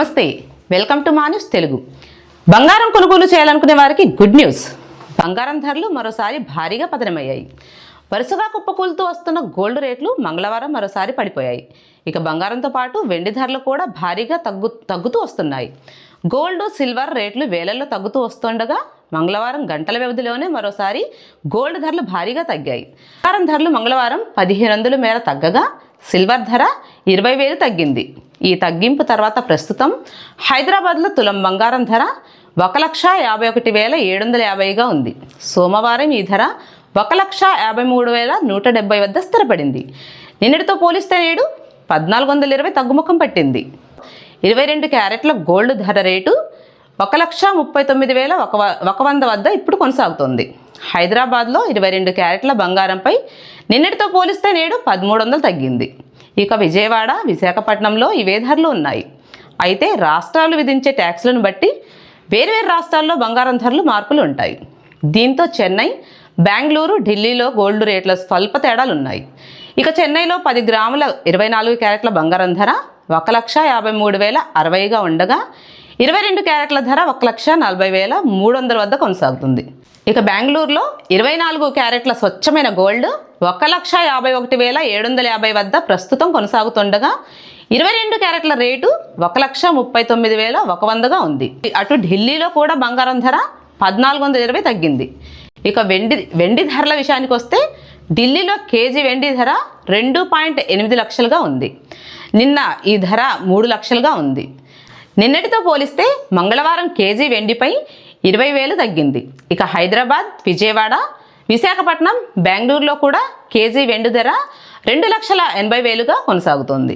నమస్తే, welcome to మా news Telugu. బంగారం కొనుగోలు చేయాలనుకునే వారికి గుడ్ న్యూస్. బంగారం ధరలు మరోసారి భారీగా పతనమయ్యాయి. వరుసగా కుప్పకూలుతూ వస్తున్న గోల్డ్ రేట్లు మంగళవారం మరోసారి పడిపోయాయి. ఇక బంగారంతో పాటు వెండి ధరలు కూడా భారీగా తగ్గుతూ వస్తున్నాయి. గోల్డ్, సిల్వర్ రేట్లు వేలల్లో తగ్గుతూ వస్తుండగా మంగళవారం గంటల వ్యవధిలోనే మరోసారి గోల్డ్ ధరలు భారీగా తగ్గాయి. బంగారం ధరలు మంగళవారం 1500 మేర తగ్గగా సిల్వర్ ధర 20,000 తగ్గింది. ఈ తగ్గింపు తర్వాత ప్రస్తుతం హైదరాబాద్లో తులం బంగారం ధర 1,51,750గా ఉంది. సోమవారం ఈ ధర 1,53,170 వద్ద స్థిరపడింది. నిన్నటితో పోలిస్తే నేడు 1,420 తగ్గుముఖం పట్టింది. 22 క్యారెట్ల గోల్డ్ ధర రేటు 1,39,100 వద్ద ఇప్పుడు కొనసాగుతోంది. హైదరాబాద్లో 22 క్యారెట్ల బంగారంపై నిన్నటితో పోలిస్తే నేడు 1,300 తగ్గింది. ఇక విజయవాడ, విశాఖపట్నంలో ఇవే ధరలు ఉన్నాయి. అయితే రాష్ట్రాలు విధించే ట్యాక్స్లను బట్టి వేర్వేరు రాష్ట్రాల్లో బంగారం ధరలు మార్పులు ఉంటాయి. దీంతో చెన్నై, బెంగళూరు, ఢిల్లీలో గోల్డ్ రేట్ల స్వల్ప తేడాలున్నాయి. ఇక చెన్నైలో 10 గ్రాముల 24 క్యారెట్ల బంగారం ధర 1,53,060గా ఉండగా 22 క్యారెట్ల ధర 1,40,300 వద్ద కొనసాగుతుంది. ఇక బెంగళూరులో 24 క్యారెట్ల స్వచ్ఛమైన గోల్డ్ 1,51,750 వద్ద ప్రస్తుతం కొనసాగుతుండగా 22 క్యారెట్ల రేటు 1,39,100గా ఉంది. అటు ఢిల్లీలో కూడా బంగారం ధర 1,420 తగ్గింది. ఇక వెండి ధరల విషయానికి వస్తే ఢిల్లీలో కేజీ వెండి ధర 2.8 లక్షలుగా ఉంది. నిన్న ఈ ధర 3 లక్షలుగా ఉంది. నిన్నటితో పోలిస్తే మంగళవారం కేజీ వెండిపై 20,000 తగ్గింది. ఇక హైదరాబాద్, విజయవాడ, విశాఖపట్నం, బెంగళూరులో కూడా కేజీ వెండి ధర 2,80,000గా కొనసాగుతోంది.